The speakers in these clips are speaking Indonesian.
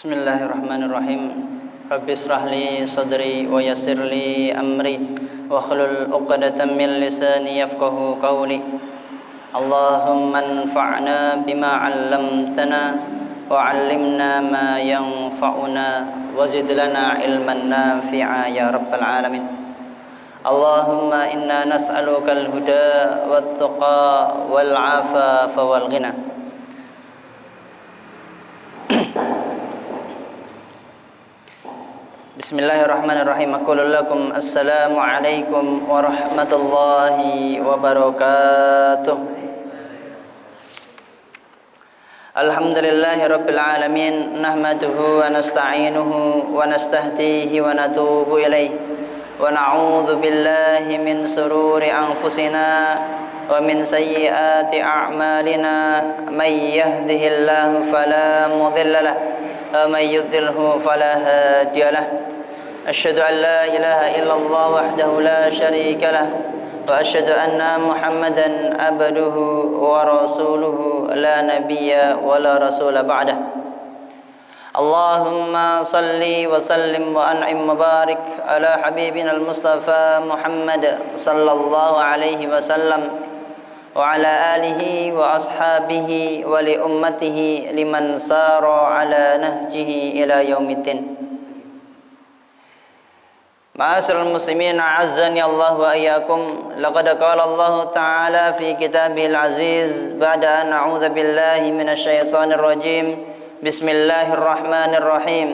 Bismillahirrahmanirrahim. Rabbi israh li sadri wa yassir li amri wa hlul 'uqdatam min lisani yafqahu qawli. Allahumma anfa'na bima 'allamtana wa 'allimna ma yanfa'una wa zid lana ilman nafi'a ya rabbal alamin. Allahumma inna nas'aluka al-huda wat-tuqa wal-'afafa wal-ghina. Bismillahirrahmanirrahim. Aqulu lakum assalamu alaikum warahmatullahi wabarakatuh. Alhamdulillahi rabbil alamin. Nahmaduhu wa nasta'inuhu wa nastahdihi wa natubu ilayh. Wa na'udzu billahi min sururi anfusina wa min sayyiati a'malina. May yahdihillahu fala mudilla lahu wa may yudlilhu fala hadiya lahu. أشهد أن لا إله إلا الله وحده لا شريك له وأشهد أن محمدا عبده ورسوله لا نبي ولا رسول بعده. اللهم صل وسلم وأنعم وبارك على حبيبنا المصطفى محمد صلى الله عليه وسلم وعلى آله وأصحابه ولأمته لمن سار على نهجه إلى يوم الدين. Ma'asyiral muslimin, a'azzani Allah wa iyyakum. Laqad qala Allah Ta'ala fi Kitabihil Aziz ba'da an a'udzu billahi minasy syaithanir rajim. Bismillahirrahmanirrahim.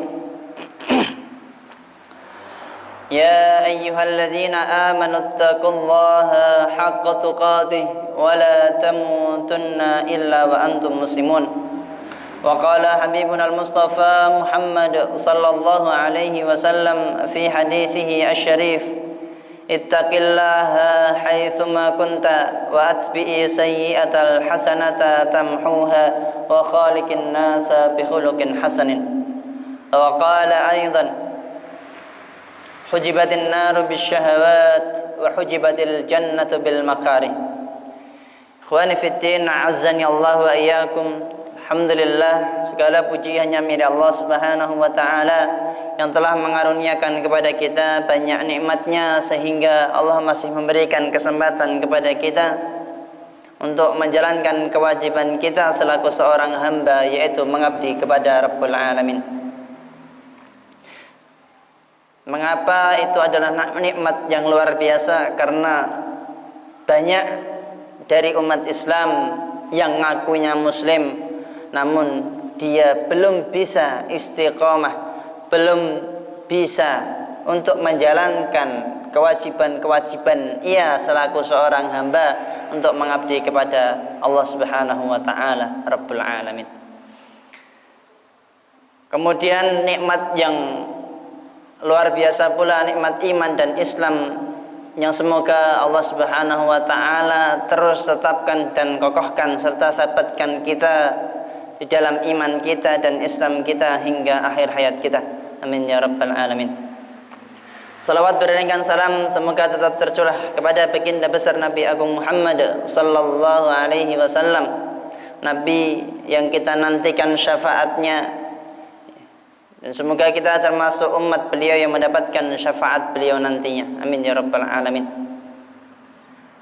Ya ayyuhalladzina amanu taqullaha haqqa tuqatih wa la tamutunna illa wa antum muslimun. وقال حبيبنا المصطفى محمد صلى الله عليه وسلم في حديثه الشريف اتق الله حيثما كنت وأتبع سيئة الحسنة تمحوها وخالق الناس بخلق حسن. وقال أيضا حجبت النار بالشهوات وحجبت الجنة بالمكاره. إخواني في الدين أعزني الله وإياكم. Alhamdulillah, segala puji hanya milik Allah Subhanahu wa Ta'ala yang telah mengaruniakan kepada kita banyak nikmatnya sehingga Allah masih memberikan kesempatan kepada kita untuk menjalankan kewajiban kita selaku seorang hamba, yaitu mengabdi kepada Rabbul Alamin. Mengapa itu adalah nikmat yang luar biasa? Karena banyak dari umat Islam yang ngakunya muslim, namun dia belum bisa istiqomah, belum bisa untuk menjalankan kewajiban-kewajiban ia selaku seorang hamba untuk mengabdi kepada Allah Subhanahu wa Ta'ala Rabbul Alamin. Kemudian nikmat yang luar biasa pula nikmat iman dan Islam yang semoga Allah Subhanahu wa Ta'ala terus tetapkan dan kokohkan serta sabatkan kita di dalam iman kita dan Islam kita hingga akhir hayat kita. Amin ya rabbal alamin. Salawat beriringan salam semoga tetap tercurah kepada baginda besar Nabi Agung Muhammad sallallahu alaihi wasallam, Nabi yang kita nantikan syafaatnya, dan semoga kita termasuk umat beliau yang mendapatkan syafaat beliau nantinya. Amin ya rabbal alamin.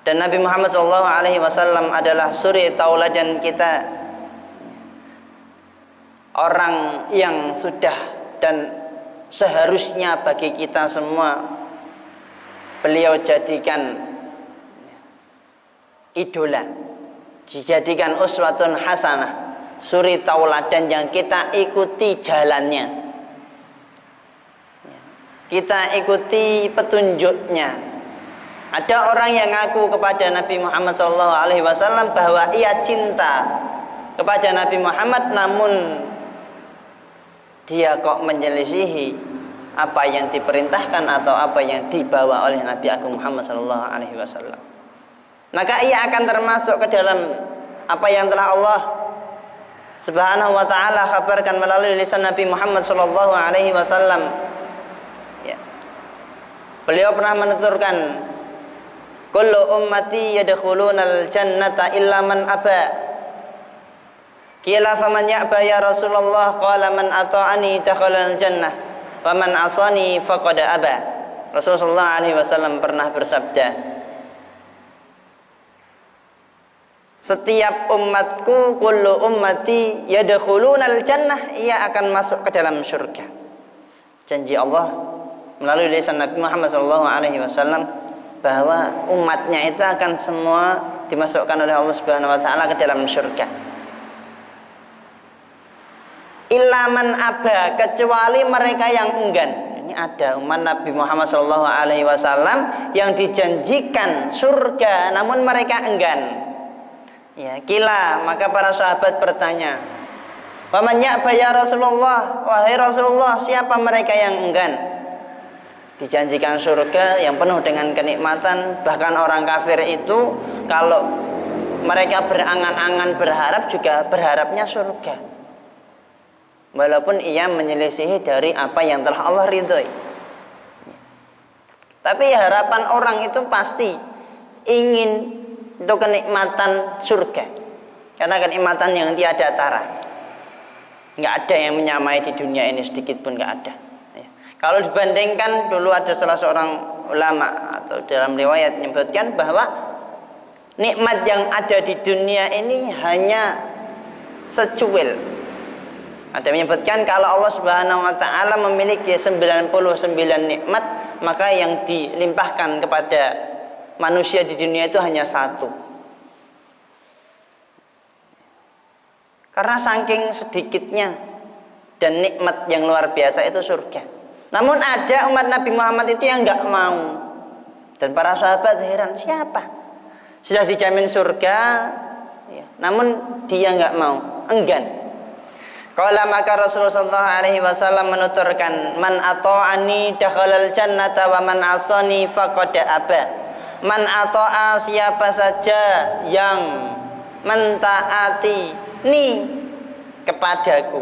Dan Nabi Muhammad sallallahu alaihi wasallam adalah suri tauladan kita, orang yang sudah dan seharusnya bagi kita semua beliau jadikan idola, dijadikan uswatun hasanah, suri tauladan yang kita ikuti jalannya, kita ikuti petunjuknya. Ada orang yang ngaku kepada Nabi Muhammad SAW bahwa ia cinta kepada Nabi Muhammad, namun dia kok menyelisihi apa yang diperintahkan atau apa yang dibawa oleh Nabi Agung Muhammad SAW. Maka ia akan termasuk ke dalam apa yang telah Allah Subhanahu wa Ta'ala kabarkan melalui lisan Nabi Muhammad SAW. Ya. Beliau pernah menuturkan, kullu ummati yadkhulunal jannata illa man aba. Qila faman ya'ba ya Rasulullah, qala man ata'ani dakhala al-jannah wa man asani faqad aba. Rasulullah alaihi wasallam pernah bersabda, setiap umatku, kullu ummati yadkhulunal jannah, ia akan masuk ke dalam surga. Janji Allah melalui lisan Nabi Muhammad SAW bahwa umatnya itu akan semua dimasukkan oleh Allah Subhanahu wa taala ke dalam surga. Ilaman aba, kecuali mereka yang enggan. Ini ada umat Nabi Muhammad SAW yang dijanjikan surga, namun mereka enggan. Ya, kila, maka para sahabat bertanya, "Waman ya'ba ya Rasulullah?" Wahai Rasulullah, siapa mereka yang enggan? Dijanjikan surga yang penuh dengan kenikmatan, bahkan orang kafir itu kalau mereka berangan-angan berharap juga berharapnya surga. Walaupun ia menyelisihi dari apa yang telah Allah ridhoi. Tapi harapan orang itu pasti ingin itu kenikmatan surga. Karena kenikmatan yang tiada tara. Nggak ada yang menyamai di dunia ini, sedikit pun nggak ada. Kalau dibandingkan, dulu ada salah seorang ulama atau dalam riwayat menyebutkan bahwa nikmat yang ada di dunia ini hanya secuil. Ada menyebutkan kalau Allah Subhanahu wa taala memiliki 99 nikmat, maka yang dilimpahkan kepada manusia di dunia itu hanya satu. Karena saking sedikitnya dan nikmat yang luar biasa itu surga. Namun ada umat Nabi Muhammad itu yang enggak mau. Dan para sahabat heran, siapa? Sudah dijamin surga, ya, namun dia enggak mau, enggan. Qala, maka Rasulullah alaihi wasallam menuturkan, man ata'ani dakhalal jannata wa man asani faqad aba. Man ata'a, siapa saja yang mentaati ni kepadaku.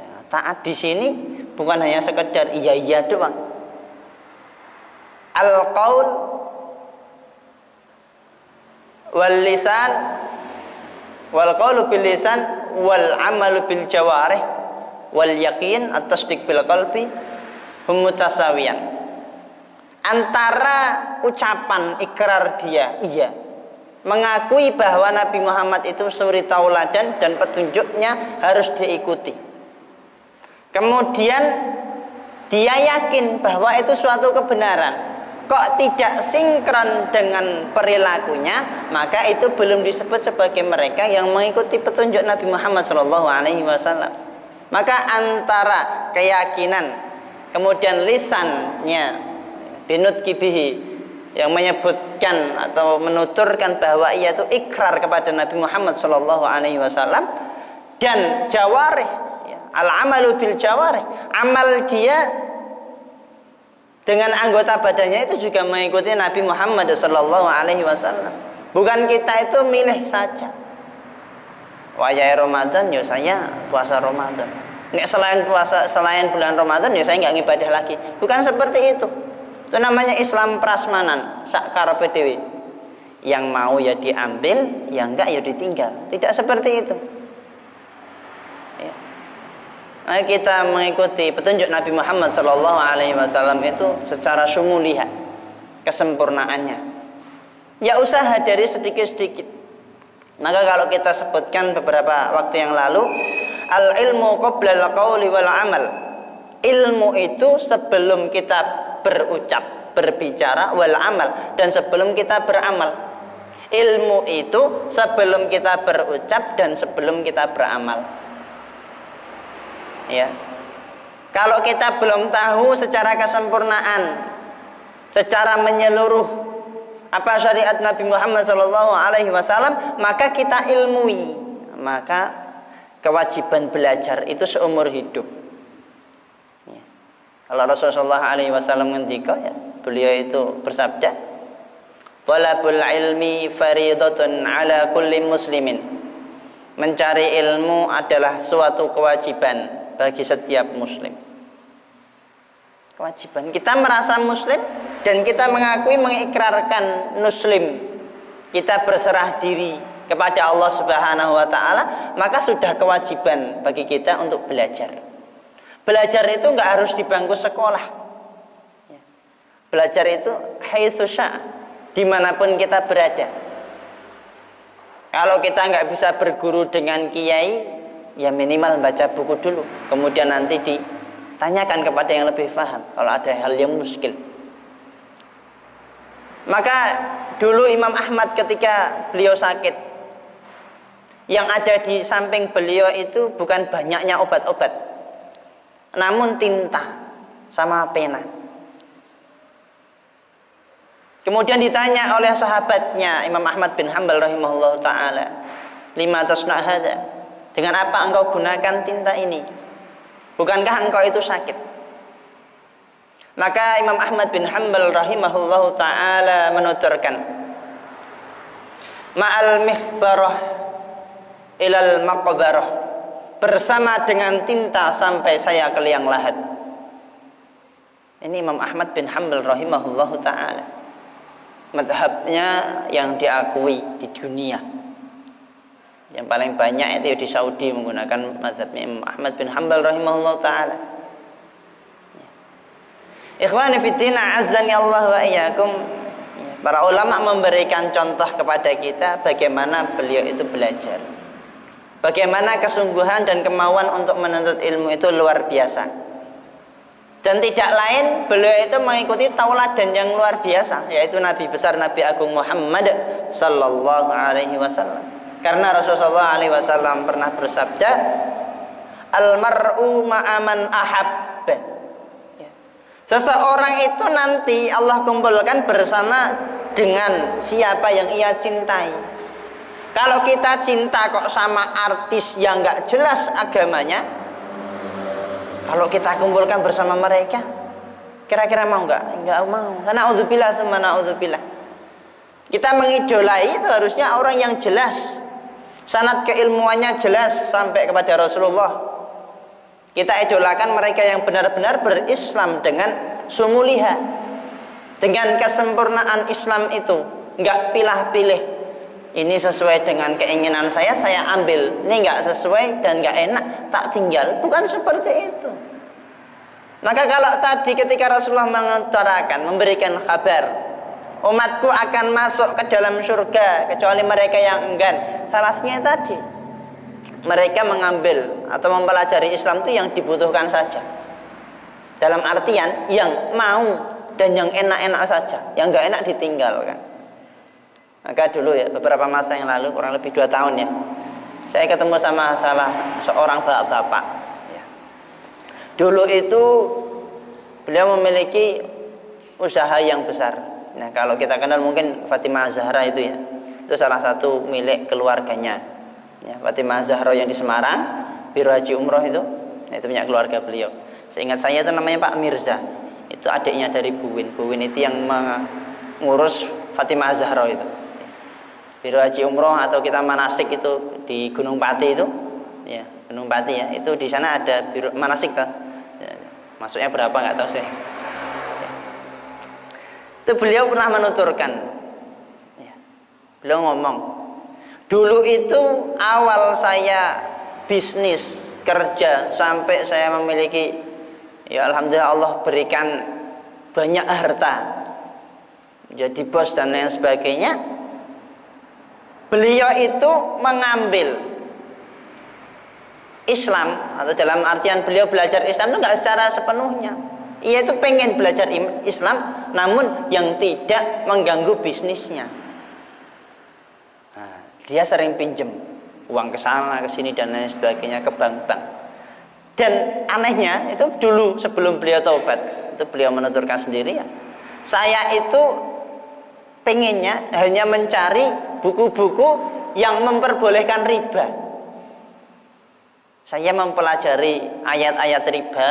Ya, taat di sini bukan hanya sekedar iya doang. Al-qaul wal lisan wal qaulu bil lisan wal amalu bil jawarih wal yaqin at-tasdiq bil qalbi hum mutasawiyan. Antara ucapan ikrar dia iya, mengakui bahwa Nabi Muhammad itu suri tauladan dan petunjuknya harus diikuti. Kemudian dia yakin bahwa itu suatu kebenaran. Kok tidak sinkron dengan perilakunya, maka itu belum disebut sebagai mereka yang mengikuti petunjuk Nabi Muhammad SAW. Maka antara keyakinan kemudian lisannya binut kibihi yang menyebutkan atau menuturkan bahwa ia itu ikrar kepada Nabi Muhammad SAW, dan jawarih, ya, al-amalu bil jawarih, amal dia dengan anggota badannya itu juga mengikuti Nabi Muhammad SAW. Bukan kita itu milih saja. Wayai Ramadan, ya saya puasa Ramadan. Nek selain bulan Ramadan, ya saya nggak ngibadah lagi. Bukan seperti itu. Itu namanya Islam prasmanan, sakar PDW. Yang mau ya diambil, yang enggak ya ditinggal. Tidak seperti itu. Ya. Kita mengikuti petunjuk Nabi Muhammad SAW itu secara sumuliha, kesempurnaannya. Ya usaha dari sedikit-sedikit. Maka kalau kita sebutkan beberapa waktu yang lalu, al-ilmu qabla al-qawli wal amal. Ilmu itu sebelum kita berucap, berbicara, wal amal, dan sebelum kita beramal. Ilmu itu sebelum kita berucap dan sebelum kita beramal. Ya. Kalau kita belum tahu secara kesempurnaan, secara menyeluruh apa syariat Nabi Muhammad SAW, maka kita ilmui. Maka kewajiban belajar itu seumur hidup. Ya. Kalau Rasulullah SAW ngendika, ya, beliau itu bersabda, "Talabul ilmi faridatun ala kulli muslimin." Mencari ilmu adalah suatu kewajiban bagi setiap muslim. Kewajiban. Kita merasa muslim dan kita mengakui, mengikrarkan muslim. Kita berserah diri kepada Allah Subhanahu wa taala, maka sudah kewajiban bagi kita untuk belajar. Belajar itu nggak harus di bangku sekolah. Belajar itu haitsu syaa, dimanapun kita berada. Kalau kita nggak bisa berguru dengan kiai, ya minimal baca buku dulu, kemudian nanti ditanyakan kepada yang lebih paham kalau ada hal yang muskil. Maka dulu Imam Ahmad ketika beliau sakit, yang ada di samping beliau itu bukan banyaknya obat-obat, namun tinta sama pena. Kemudian ditanya oleh sahabatnya Imam Ahmad bin Hanbal rahimahullah ta'ala, lima tasna' hadza, dengan apa engkau gunakan tinta ini? Bukankah engkau itu sakit? Maka Imam Ahmad bin Hanbal rahimahullah ta'ala menuturkan, ma'al mihbarah ilal maqbarah, bersama dengan tinta sampai saya ke liang lahat. Ini Imam Ahmad bin Hanbal rahimahullah ta'ala, madhabnya yang diakui di dunia. Yang paling banyak itu di Saudi menggunakan madhabnya Imam Ahmad bin Hanbal rahimahullah ta'ala. Ikhwani fiddin, azzani Allah wa iyyakum. Para ulama memberikan contoh kepada kita bagaimana beliau itu belajar, bagaimana kesungguhan dan kemauan untuk menuntut ilmu itu luar biasa. Dan tidak lain, beliau itu mengikuti tauladan yang luar biasa, yaitu Nabi besar, Nabi Agung Muhammad sallallahu alaihi wasallam. Karena Rasulullah alaihi wasallam pernah bersabda, "Al-mar'u ma'aman ahab." Seseorang itu nanti Allah kumpulkan bersama dengan siapa yang ia cintai. Kalau kita cinta kok sama artis yang nggak jelas agamanya, kalau kita kumpulkan bersama mereka, kira-kira mau nggak? Nggak mau. Karena na'udzubillah tsumma na'udzubillah. Kita mengidolai itu harusnya orang yang jelas, sanad keilmuannya jelas sampai kepada Rasulullah. Kita idolakan mereka yang benar-benar berislam dengan sumuliha, dengan kesempurnaan Islam itu, nggak pilah-pilih. Ini sesuai dengan keinginan saya ambil. Ini nggak sesuai dan nggak enak, tak tinggal. Bukan seperti itu. Maka kalau tadi ketika Rasulullah mengutarakan, memberikan kabar, umatku akan masuk ke dalam surga kecuali mereka yang enggan. Salahnya tadi, mereka mengambil atau mempelajari Islam itu yang dibutuhkan saja. Dalam artian yang mau dan yang enak-enak saja, yang nggak enak ditinggalkan. Maka dulu ya, beberapa masa yang lalu, kurang lebih 2 tahun ya, saya ketemu sama salah seorang bapak-bapak ya. Dulu itu beliau memiliki usaha yang besar. Nah, kalau kita kenal mungkin Fatimah Zahra itu ya, itu salah satu milik keluarganya ya. Fatimah Zahra yang di Semarang, Biro Haji Umroh itu, nah, itu punya keluarga beliau. Seingat saya itu namanya Pak Mirza, itu adiknya dari Bu Win. Bu Win itu yang mengurus Fatimah Zahra itu. Biro Haji Umroh atau kita manasik itu di Gunung Pati itu, ya Gunung Pati ya, itu di sana ada biro manasik tuh. Ya, masuknya berapa nggak tahu sih. Ya. Itu beliau pernah menuturkan, ya, beliau ngomong, dulu itu awal saya bisnis kerja sampai saya memiliki, ya alhamdulillah Allah berikan banyak harta, jadi bos dan lain sebagainya. Beliau itu mengambil Islam, atau dalam artian beliau belajar Islam itu nggak secara sepenuhnya. Ia itu pengen belajar Islam, namun yang tidak mengganggu bisnisnya. Nah, dia sering pinjem uang ke sana, ke sini dan lain sebagainya ke bank-bank. Dan anehnya itu dulu sebelum beliau taubat, itu beliau menuturkan sendiri ya, saya itu pengennya hanya mencari buku-buku yang memperbolehkan riba. Saya mempelajari ayat-ayat riba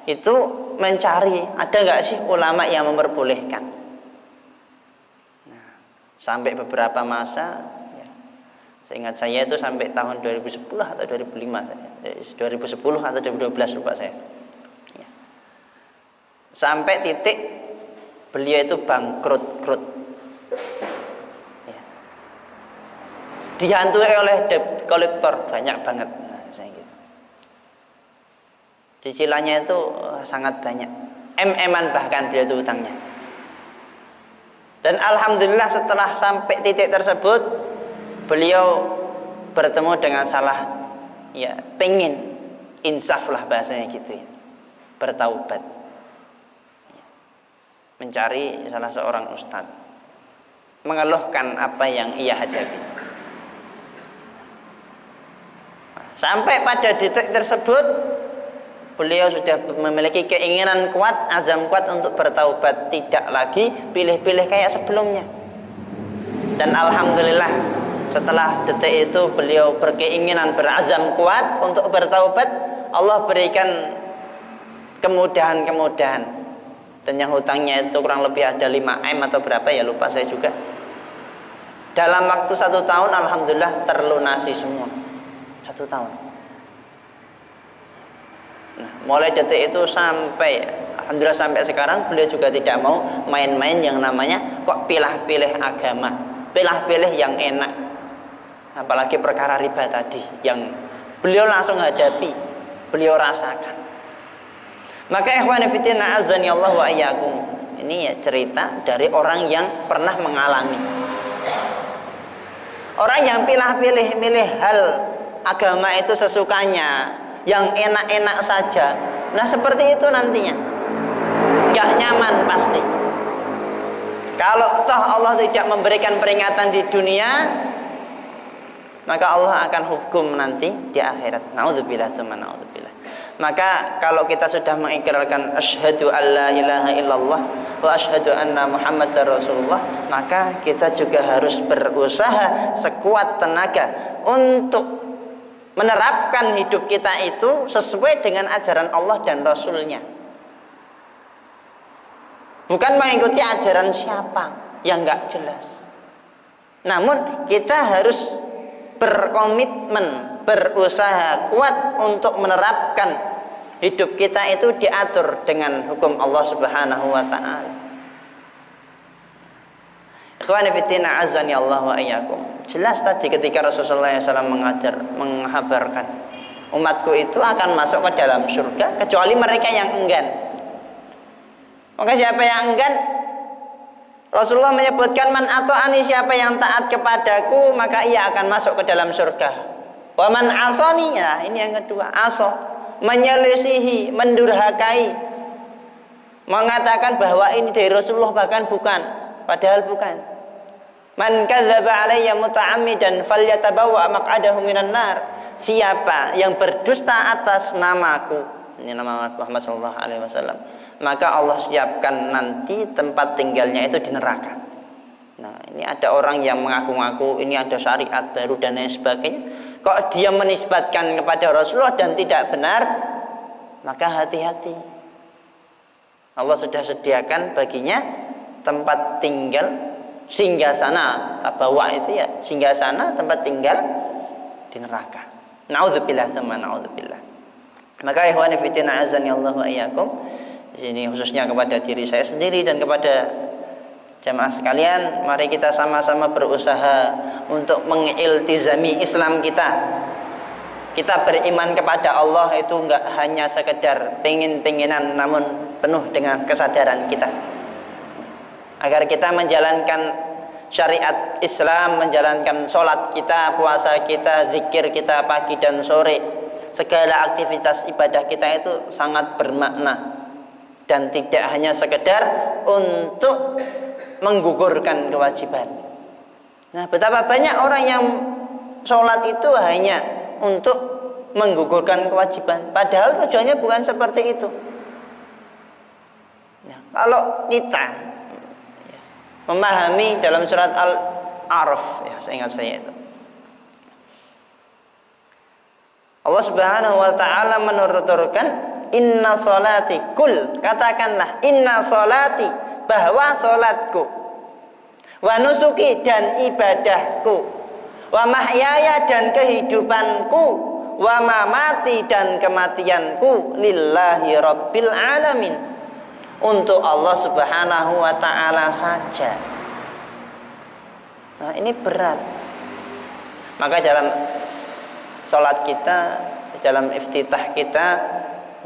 itu, mencari ada nggak sih ulama yang memperbolehkan. Nah, sampai beberapa masa, ya, seingat saya itu sampai tahun 2010 atau 2005, 2010 atau 2012 lupa saya. Ya. Sampai titik beliau itu bangkrut. dihantui oleh debt kolektor banyak banget. Nah, saya gitu. Cicilannya itu sangat banyak, M-an bahkan beliau itu utangnya. Dan alhamdulillah setelah sampai titik tersebut, beliau bertemu dengan salah, ya pengen insaf lah bahasanya gitu ya, bertaubat, mencari salah seorang ustadz, mengeluhkan apa yang ia hadapi. Sampai pada titik tersebut, beliau sudah memiliki keinginan kuat, azam kuat untuk bertaubat, tidak lagi pilih-pilih kayak sebelumnya. Dan alhamdulillah setelah detik itu beliau berkeinginan, berazam kuat untuk bertaubat. Allah berikan kemudahan-kemudahan. Dan yang hutangnya itu kurang lebih ada 5M atau berapa ya, lupa saya juga. Dalam waktu 1 tahun alhamdulillah terlunasi semua. 1 tahun. Nah, mulai detik itu sampai alhamdulillah sampai sekarang beliau juga tidak mau main-main yang namanya kok pilih-pilih agama, pilih-pilih yang enak. Apalagi perkara riba tadi yang beliau langsung hadapi, beliau rasakan. Maka ikhwan fillah azani Allah wa iyyakum, ini ya cerita dari orang yang pernah mengalami. Orang yang pilih-pilih hal agama itu sesukanya, yang enak-enak saja. Nah seperti itu nantinya, gak nyaman pasti. Kalau toh Allah tidak memberikan peringatan di dunia, maka Allah akan hukum nanti di akhirat. Naudzubillah tsumma naudzubillah. Maka kalau kita sudah mengikrarkan asyhadu alla ilaha illallah wa asyhadu anna muhammadar rasulullah, maka kita juga harus berusaha sekuat tenaga untuk menerapkan hidup kita itu sesuai dengan ajaran Allah dan Rasulnya. Bukan mengikuti ajaran siapa yang gak jelas. Namun kita harus berkomitmen, berusaha kuat untuk menerapkan hidup kita itu diatur dengan hukum Allah Subhanahu wa taala. Ikhwani fiddina azani Allah wa iyyakum. Jelas tadi ketika Rasulullah SAW menghabarkan umatku itu akan masuk ke dalam surga kecuali mereka yang enggan. Maka siapa yang enggan? Rasulullah menyebutkan man ata'ani, siapa yang taat kepadaku maka ia akan masuk ke dalam surga. Wa man asani, nah ini yang kedua, aso, menyelisihi, mendurhakai, mengatakan bahwa ini dari Rasulullah bahkan bukan, padahal bukan. Man kadzdzaba alayya muta'ammidan falyatabawwa maq'adahu minan nar. Siapa yang berdusta atas namaku, ini nama Muhammad sallallahu alaihi wasallam, maka Allah siapkan nanti tempat tinggalnya itu di neraka. Nah, ini ada orang yang mengaku-ngaku ini ada syariat baru dan lain sebagainya. Kok dia menisbatkan kepada Rasulullah dan tidak benar, maka hati-hati. Allah sudah sediakan baginya tempat tinggal, singgasana, tabawa itu ya, singgasana, tempat tinggal di neraka. Nauzubillah tsumma naudzubillah. Maka ikhwani fillah azani Allah wa iyyakum, di sini khususnya kepada diri saya sendiri dan kepada jamaah sekalian, mari kita sama-sama berusaha untuk mengiltizami Islam kita. Kita beriman kepada Allah itu enggak hanya sekedar pengen-pengenan, namun penuh dengan kesadaran kita. Agar kita menjalankan syariat Islam, menjalankan sholat kita, puasa kita, zikir kita pagi dan sore, segala aktivitas ibadah kita itu sangat bermakna dan tidak hanya sekedar untuk menggugurkan kewajiban. Nah, betapa banyak orang yang sholat itu hanya untuk menggugurkan kewajiban, padahal tujuannya bukan seperti itu. Nah, kalau kita memahami dalam surat Al-A'raf, ya, saya ingat saya itu, Allah Subhanahu wa taala menuturkan inna sholati, kul, katakanlah inna sholati, bahwa sholatku, wa nusuki, dan ibadahku, wa mahyaya, dan kehidupanku, wa mamati, dan kematianku, lillahi rabbil alamin, untuk Allah Subhanahu wa ta'ala saja. Nah, ini berat. Maka dalam sholat kita, dalam iftitah kita,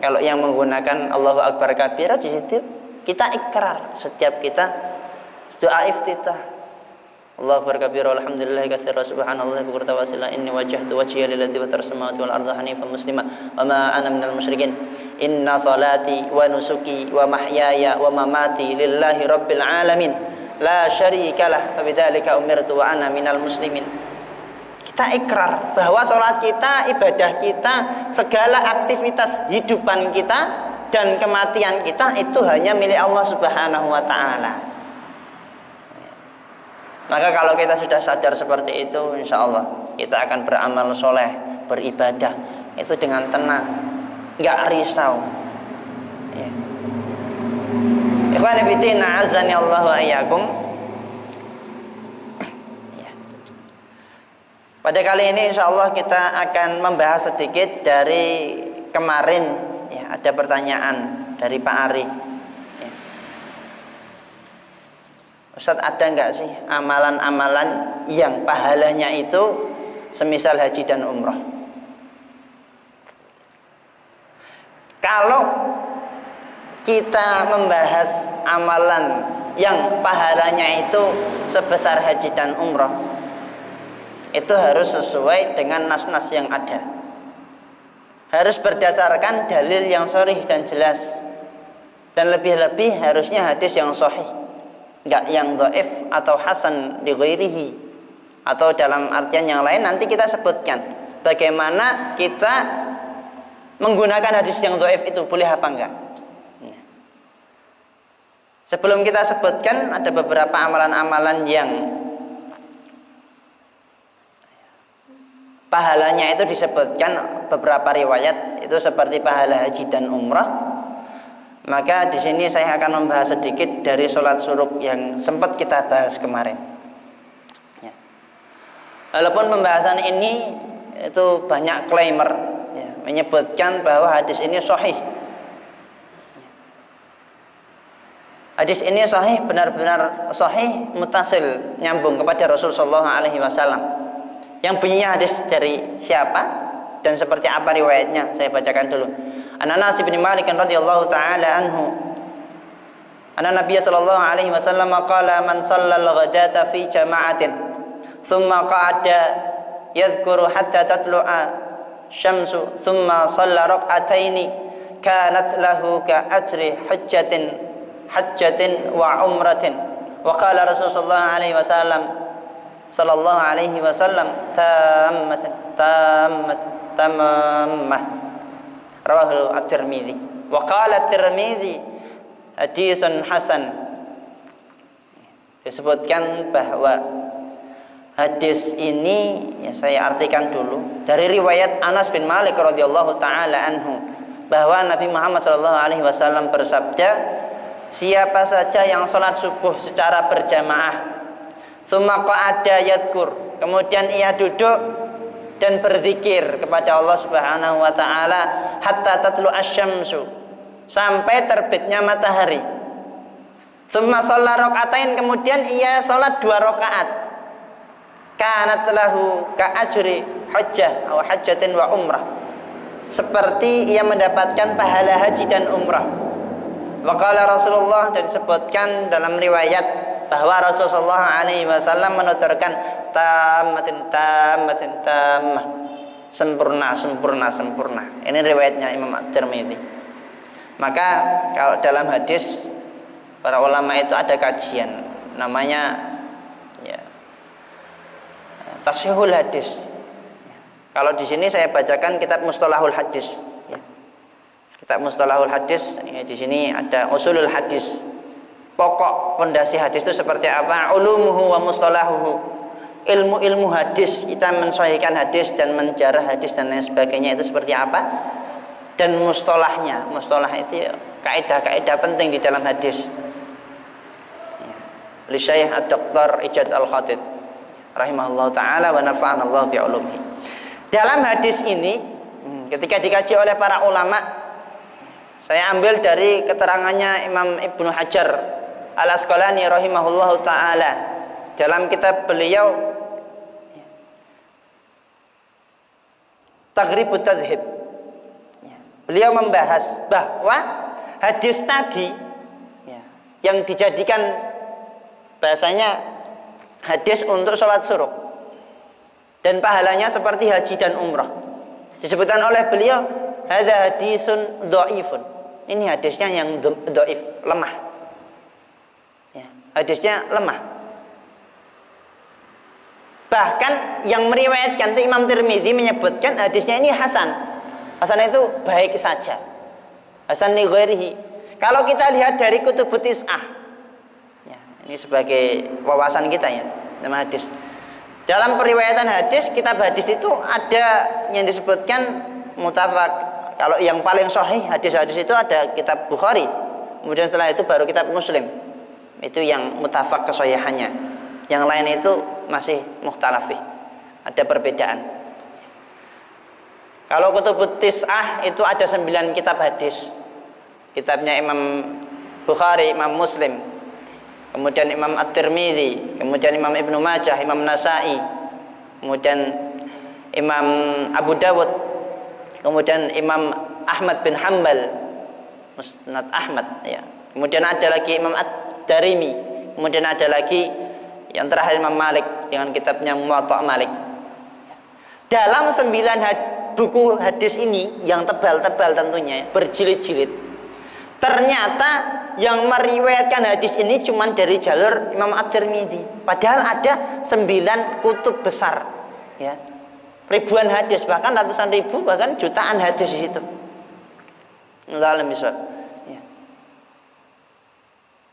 kalau yang menggunakan Allahu Akbar kabira, di situ kita ikrar setiap kita doa iftitah. Allahu Akbar kabira, alhamdulillah katsira, subhanallah bukratan wa asila, inni wajjahtu wajhiya lilladzi fatara samawati wal arda hanifan musliman wa ma ana minal musyrikin. Inna salati wa nusuki wa mahyaya wa mamati lillahi rabbil alamin la syarikalah wa bidzalika umirtu wa ana minal muslimin. Kita ikrar bahwa sholat kita, ibadah kita, segala aktivitas hidupan kita dan kematian kita itu hanya milik Allah Subhanahu wa ta'ala. Maka kalau kita sudah sadar seperti itu, insya Allah kita akan beramal soleh, beribadah itu dengan tenang, nggak risau. Ikhwani fillah, azani Allah wa iyyakum. Pada kali ini insya Allah kita akan membahas sedikit dari kemarin. Ya, ada pertanyaan dari Pak Ari. Ya. Ustadz, ada nggak sih amalan-amalan yang pahalanya itu semisal haji dan umroh? Kalau kita membahas amalan yang pahalanya itu sebesar haji dan umroh, itu harus sesuai dengan nas-nas yang ada, harus berdasarkan dalil yang sharih dan jelas, dan lebih-lebih harusnya hadis yang sahih, enggak yang dhaif atau hasan li ghairihi, atau dalam artian yang lain nanti kita sebutkan bagaimana kita menggunakan hadis yang dhaif itu, boleh apa enggak. Sebelum kita sebutkan, ada beberapa amalan-amalan yang pahalanya itu disebutkan beberapa riwayat itu seperti pahala haji dan umrah. Maka di sini saya akan membahas sedikit dari sholat syuruk yang sempat kita bahas kemarin. Ya. Walaupun pembahasan ini itu banyak klaimer ya, menyebutkan bahwa hadis ini sahih. Hadis ini sahih, benar-benar sahih, mutasil, nyambung kepada Rasulullah SAW. Yang bunyinya hadis dari siapa dan seperti apa riwayatnya, saya bacakan dulu. Anas bin Malik radhiyallahu taala anhu, anna Nabiy sallallahu alaihi wasallam qala man shallal ghadata fi jama'atin thumma qa'ada yadhkuru hatta tatlu'a syamsu thumma shalla rak'ataini kanat lahu ka ajri hajjatin wa umratin. Wa qala Rasulullah alaihi wasallam sallallahu alaihi wasallam tammah rawahu at-Tirmidzi wa qala at-Tirmidzi hadisun hasan. Disebutkan bahwa hadis ini ya, saya artikan dulu dari riwayat Anas bin Malik radhiyallahu taala anhu, bahwa Nabi Muhammad sallallahu alaihi wasallam bersabda, siapa saja yang sholat subuh secara berjamaah, tsumma qa'ada yadhkur, kemudian ia duduk dan berzikir kepada Allah Subhanahu wa taala hatta tatlu asy-syamsu, sampai terbitnya matahari. Tsumma shalla rak'atain, kemudian ia salat 2 rakaat. Kanat lahu ka ajri hajjah atau hajjatin wa umrah, seperti ia mendapatkan pahala haji dan umrah. Wa qala Rasulullah, dan disebutkan dalam riwayat bahwa Rasulullah alaihi wasallam menuturkan tammah, sempurna. Ini riwayatnya Imam At-Tirmidzi. Maka kalau dalam hadis para ulama itu ada kajian namanya ya, tashihul hadis. Kalau di sini saya bacakan kitab Mustalahul Hadis. Kitab Mustalahul Hadis, ya, di sini ada usulul hadis. Pokok pondasi hadis itu seperti apa? Ulumuhu wa mustalahuhu. Ilmu-ilmu hadis, kita mensahihkan hadis dan menjarah hadis dan lain sebagainya itu seperti apa? Dan mustalahnya, mustalah itu kaidah-kaidah penting di dalam hadis. Li Syekh Ad-Doktor Ijad Al-Khatib rahimahullah taala wa nafa'ana Allah bi ulumihi. Dalam hadis ini ketika dikaji oleh para ulama, saya ambil dari keterangannya Imam Ibnu Hajar Al-Asqalani rahimahullahu taala dalam kitab beliau Taghribut Tadhib. Beliau membahas bahwa hadis tadi yang dijadikan bahasanya hadis untuk sholat syuruk dan pahalanya seperti haji dan umrah, disebutkan oleh beliau hadza hadisun dhaifun. Ini hadisnya yang dhaif, lemah. Hadisnya lemah. Bahkan yang meriwayatkan itu Imam Tirmidzi menyebutkan hadisnya ini hasan. Hasan itu baik saja. Hasan li ghairihi. Kalau kita lihat dari kutubut tis'ah, ini sebagai wawasan kita ya, nama hadis. Dalam periwayatan hadis, kitab hadis itu ada yang disebutkan mutafaq. Kalau yang paling sahih hadis-hadis itu ada kitab Bukhari. Kemudian setelah itu baru kitab Muslim. Itu yang mutafaq kesahihannya. Yang lain itu masih mukhtalafih. Ada perbedaan. Kalau kutubut tis'ah itu ada 9 kitab hadis. Kitabnya Imam Bukhari, Imam Muslim, kemudian Imam At-Tirmidzi, kemudian Imam Ibnu Majah, Imam Nasa'i, kemudian Imam Abu Dawud, kemudian Imam Ahmad bin Hanbal, Musnad Ahmad ya. Kemudian ada lagi Imam Ad-Darimi, kemudian ada lagi yang terakhir Imam Malik dengan kitabnya Muwatta' Malik. Dalam 9 buku hadis ini yang tebal-tebal tentunya, berjilid-jilid, ternyata yang meriwayatkan hadis ini cuma dari jalur Imam At-Tirmidzi. Padahal ada 9 kutub besar, ya, ribuan hadis, bahkan ratusan ribu, bahkan jutaan hadis di situ. Allahu a'lam. Ya.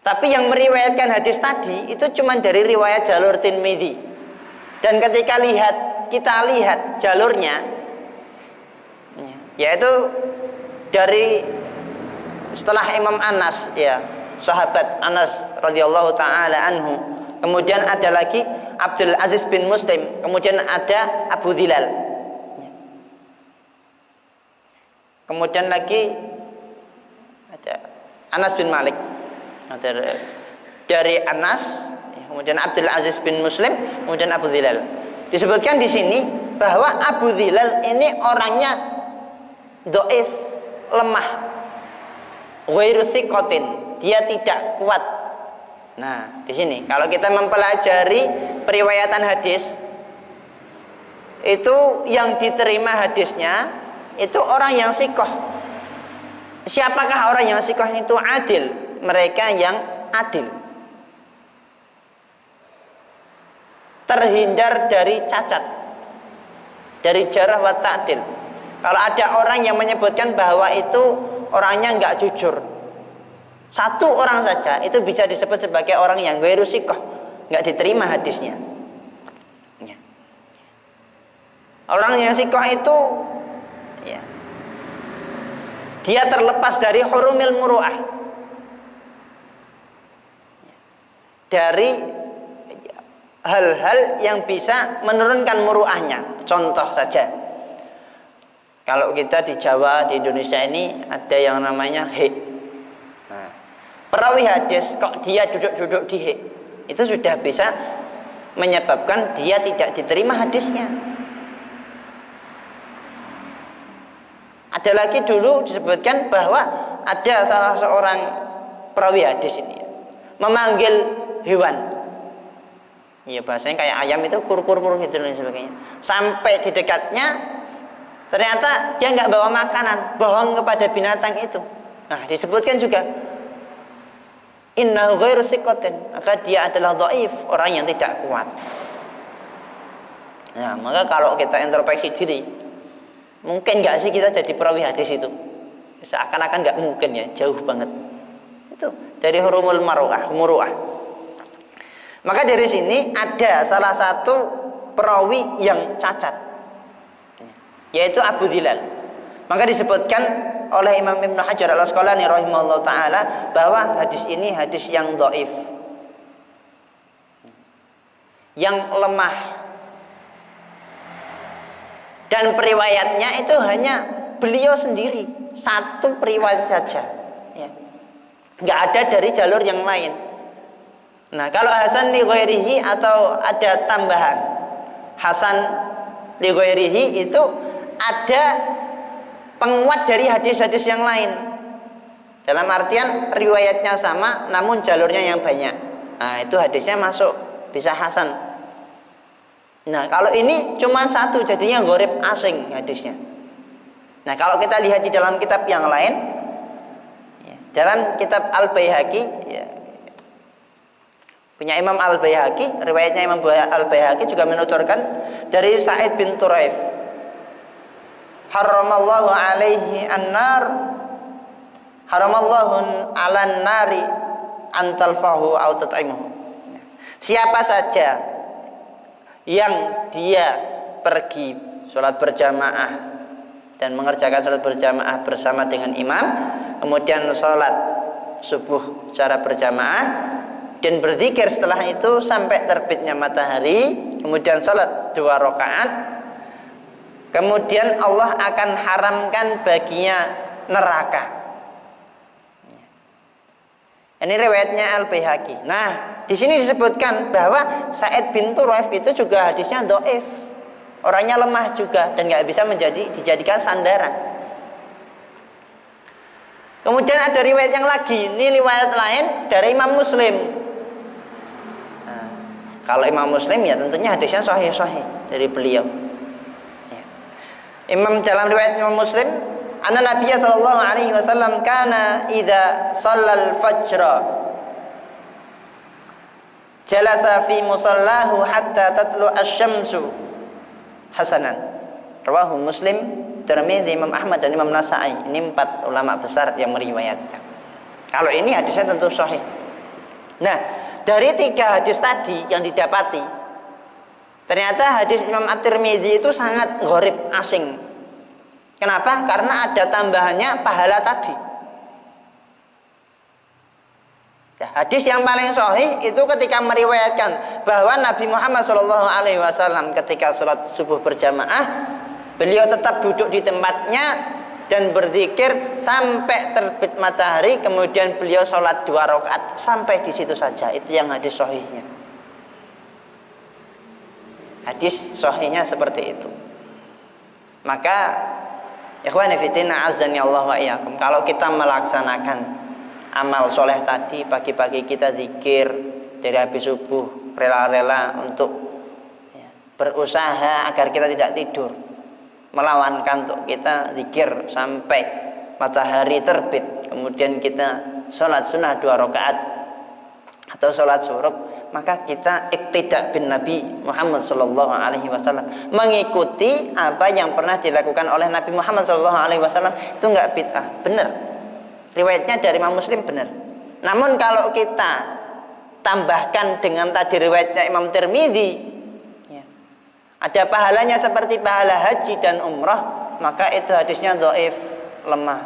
Tapi yang meriwayatkan hadis tadi itu cuma dari riwayat jalur Tirmidzi. Dan ketika kita lihat jalurnya, yaitu dari setelah Imam Anas, ya, sahabat Anas radhiyallahu taala anhu, kemudian ada lagi Abdul Aziz bin Muslim, kemudian ada Abu Dhilal, kemudian lagi ada Anas bin Malik, dari Anas, kemudian Abdul Aziz bin Muslim, kemudian Abu Dhilal. Disebutkan di sini bahwa Abu Dhilal ini orangnya dhaif, lemah, ghairu thiqatin, dia tidak kuat. Nah, di sini kalau kita mempelajari periwayatan hadis, itu yang diterima hadisnya itu orang yang thiqah. Siapakah orang yang thiqah itu? Adil, mereka yang adil, terhindar dari cacat, dari jarah wa ta'dil. Kalau ada orang yang menyebutkan bahwa itu orangnya enggak jujur, satu orang saja itu bisa disebut sebagai orang yang ghairu thiqah, enggak diterima hadisnya. Ya. Orang yang thiqah itu, ya, dia terlepas dari hurumil muru'ah, dari hal-hal yang bisa menurunkan muru'ahnya. Contoh saja, kalau kita di Jawa, di Indonesia ini ada yang namanya hik. Nah, perawi hadis kok dia duduk-duduk di hik, itu sudah bisa menyebabkan dia tidak diterima hadisnya. Ada lagi dulu disebutkan bahwa ada salah seorang perawi hadis ini memanggil hewan, iya, bahasanya kayak ayam itu kur-kur-kur gitu dan sebagainya. Sampai di dekatnya ternyata dia nggak bawa makanan, bohong kepada binatang itu. Nah, disebutkan juga innahu ghairu thiqatin, maka dia adalah dhaif, orang yang tidak kuat. Nah, maka kalau kita introspeksi diri, mungkin nggak sih kita jadi perawi hadis itu? Seakan-akan nggak mungkin, ya, jauh banget. Itu dari hurumul muru'ah. Maka dari sini ada salah satu perawi yang cacat, yaitu Abu Dhilal. Maka disebutkan oleh Imam Ibnu Hajar Al-Asqalani rahimahullah ta'ala bahwa hadis ini hadis yang dhaif, yang lemah, dan periwayatnya itu hanya beliau sendiri, satu periwayat saja, ya, nggak ada dari jalur yang lain. Nah, kalau hasan li ghairihi atau ada tambahan hasan li ghairihi itu ada penguat dari hadis-hadis yang lain. Dalam artian riwayatnya sama namun jalurnya yang banyak. Nah, itu hadisnya masuk, bisa hasan. Nah, kalau ini cuma satu, jadinya gharib, asing hadisnya. Nah, kalau kita lihat di dalam kitab yang lain, dalam kitab Al-Baihaqi, punya Imam Al-Baihaqi, riwayatnya Imam Al-Baihaqi juga menuturkan dari Sa'id bin Turaif, haramallahu alaihi an-nar, haramallahu alan nari antalfahu au tat'imuhu. Siapa saja yang dia pergi sholat berjamaah dan mengerjakan sholat berjamaah bersama dengan imam, kemudian sholat subuh secara berjamaah dan berzikir setelah itu sampai terbitnya matahari, kemudian sholat 2 rakaat, kemudian Allah akan haramkan baginya neraka. Ini riwayatnya Al-Baihaqi. Nah, di sini disebutkan bahwa Sa'id bin Turaif itu juga hadisnya dhaif. Orangnya lemah juga dan nggak bisa dijadikan sandaran. Kemudian ada riwayat yang lagi, ini riwayat lain dari Imam Muslim. Nah, kalau Imam Muslim ya tentunya hadisnya sahih dari beliau. Ya. Imam dalam riwayat Imam Muslim, anna Nabiya sallallahu alaihi wasallam kana idza shallal fajra jalasa fi musallahu hatta tatlu asy-syamsu hasanan. Rawahu Muslim, Tirmidzi, Imam Ahmad dan Imam Nasa'i. Ini 4 ulama besar yang meriwayatkan. Kalau ini hadisnya tentu sahih. Nah, dari 3 hadis tadi yang didapati, ternyata hadis Imam At-Tirmidzi itu sangat gharib, asing. Kenapa? Karena ada tambahannya pahala tadi. Ya, hadis yang paling sahih itu ketika meriwayatkan bahwa Nabi Muhammad SAW ketika sholat subuh berjamaah, beliau tetap duduk di tempatnya dan berzikir sampai terbit matahari, kemudian beliau sholat 2 rakaat sampai di situ saja. Itu yang hadis sahihnya. Hadis sahihnya seperti itu. Maka ikhwani fiddin azani Allah wa iyyakum, kalau kita melaksanakan amal soleh tadi, pagi-pagi kita zikir dari habis subuh, rela-rela untuk berusaha agar kita tidak tidur, melawan kantuk kita zikir sampai matahari terbit, kemudian kita sholat sunnah 2 rakaat atau sholat syuruk, maka kita iktidak bin Nabi Muhammad sallallahu alaihi wasallam, mengikuti apa yang pernah dilakukan oleh Nabi Muhammad sallallahu alaihi wasallam. Itu enggak bid'ah, benar. Riwayatnya dari Imam Muslim benar. Namun kalau kita tambahkan dengan tadi riwayatnya Imam Tirmidzi, ya, ada pahalanya seperti pahala haji dan umrah, maka itu hadisnya dhaif, lemah.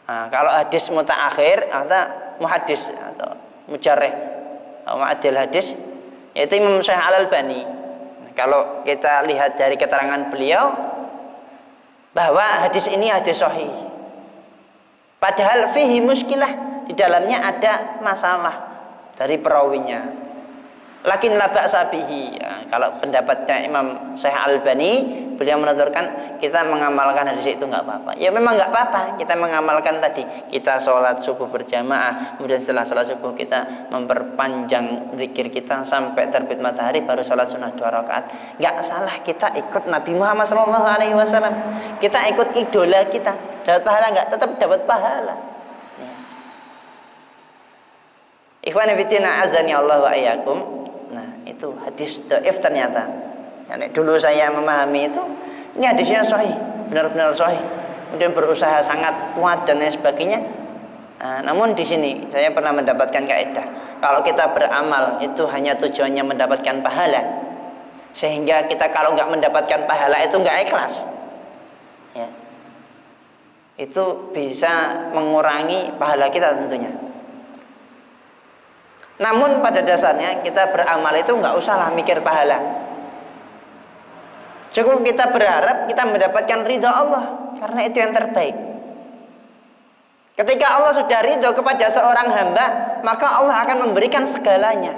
Nah, kalau hadis mutaakhir atau muhaddis atau mujarrih atau mu'addil hadis, yaitu Imam Syekh Al-Albani. Nah, kalau kita lihat dari keterangan beliau bahwa hadis ini hadis sahih, padahal fihi muskilah, di dalamnya ada masalah dari perawinya. Lakin la ba'sa bihi. Ya, kalau pendapatnya Imam Syekh Al-Albani, beliau menuturkan kita mengamalkan hadis itu enggak apa-apa. Ya memang enggak apa-apa kita mengamalkan tadi. Kita sholat subuh berjamaah, kemudian setelah sholat subuh kita memperpanjang zikir kita sampai terbit matahari, baru sholat sunnah 2 rakaat. Enggak salah, kita ikut Nabi Muhammad SAW. Kita ikut idola kita. Dapat pahala enggak? Tetap dapat pahala. Ya. Ikhwan fillah azani Allah wa iyyakum. Nah, itu hadis dhaif ternyata. Ya, dulu saya memahami itu, ini hadisnya sahih, benar-benar sahih. Kemudian berusaha sangat kuat dan lain sebagainya. Nah, namun di sini saya pernah mendapatkan kaidah, kalau kita beramal itu hanya tujuannya mendapatkan pahala, sehingga kita kalau nggak mendapatkan pahala itu nggak ikhlas. Ya. Itu bisa mengurangi pahala kita tentunya. Namun pada dasarnya kita beramal itu nggak usahlah mikir pahala. Cukup kita berharap kita mendapatkan ridha Allah, karena itu yang terbaik. Ketika Allah sudah ridha kepada seorang hamba, maka Allah akan memberikan segalanya.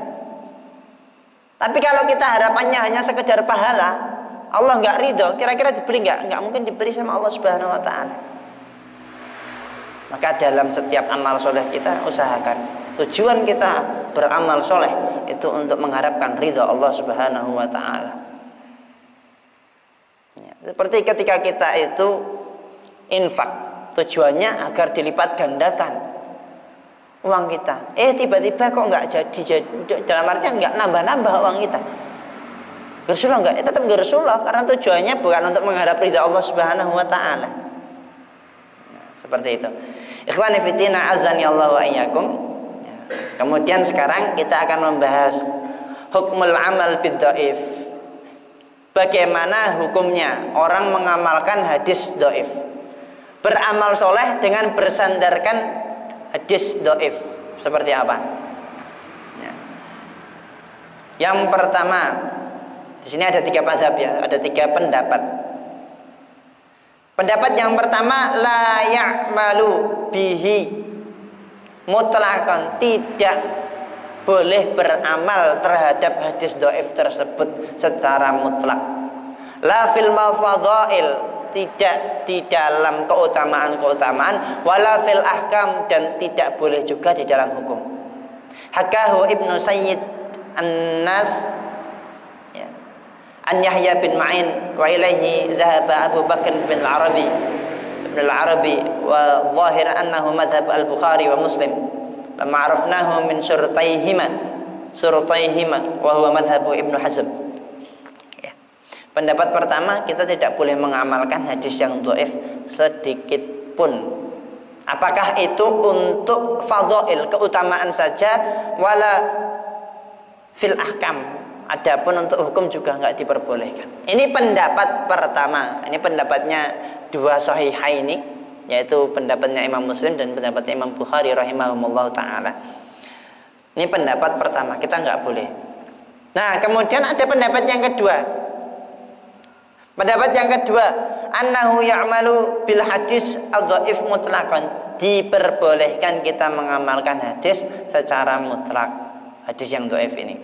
Tapi kalau kita harapannya hanya sekedar pahala, Allah nggak ridho, kira-kira diberi nggak? Nggak mungkin diberi sama Allah Subhanahu Wa Taala. Maka dalam setiap amal soleh kita usahakan tujuan kita beramal soleh itu untuk mengharapkan ridho Allah Subhanahu Wa Taala. Ya, seperti ketika kita itu infak, tujuannya agar dilipat gandakan uang kita. Tiba-tiba kok nggak jadi, dalam artian nggak nambah-nambah uang kita. Gersulah nggak? Tetap gersulah karena tujuannya bukan untuk mengharap ridha Allah Subhanahu Wa Taala. Seperti itu. Ikhwani fiddina azani Allah wa iyyakum. Kemudian sekarang kita akan membahas hukmul amal bidhaif. Bagaimana hukumnya orang mengamalkan hadis dhaif? Beramal soleh dengan bersandarkan hadis dhaif. Seperti apa? Yang pertama, di sini ada 3 mazhab ya, ada 3 pendapat. Pendapat yang pertama, la ya'malu bihi mutlaqan, tidak boleh beramal terhadap hadis dhaif tersebut secara mutlak. La fil mafadhail, tidak di dalam keutamaan-keutamaan, wala fil ahkam, dan tidak boleh juga di dalam hukum. Hakahu Ibnu Sayyid An-Nas an Yahya bin Ma'in wa ilaihi dhahaba Abu Bakr bin al-Arabi wa zahir annahu madhab al-Bukhari wa Muslim lamma arafnahu min surutaihima wa huwa madhab Ibnu Hazm. Ya. Pendapat pertama, kita tidak boleh mengamalkan hadis yang dhaif sedikit pun. Apakah itu untuk fadhail, keutamaan saja, wala fil ahkam, adapun untuk hukum juga nggak diperbolehkan. Ini pendapat pertama. Ini pendapatnya 2 sahihaini, yaitu pendapatnya Imam Muslim dan pendapatnya Imam Bukhari rahimahumullah ta'ala. Ini pendapat pertama, kita nggak boleh. Nah, kemudian ada pendapat yang kedua. Pendapat yang kedua, annahu ya'malu bil hadis adhaif mutlaqan, diperbolehkan kita mengamalkan hadis secara mutlak, hadis yang dhaif ini.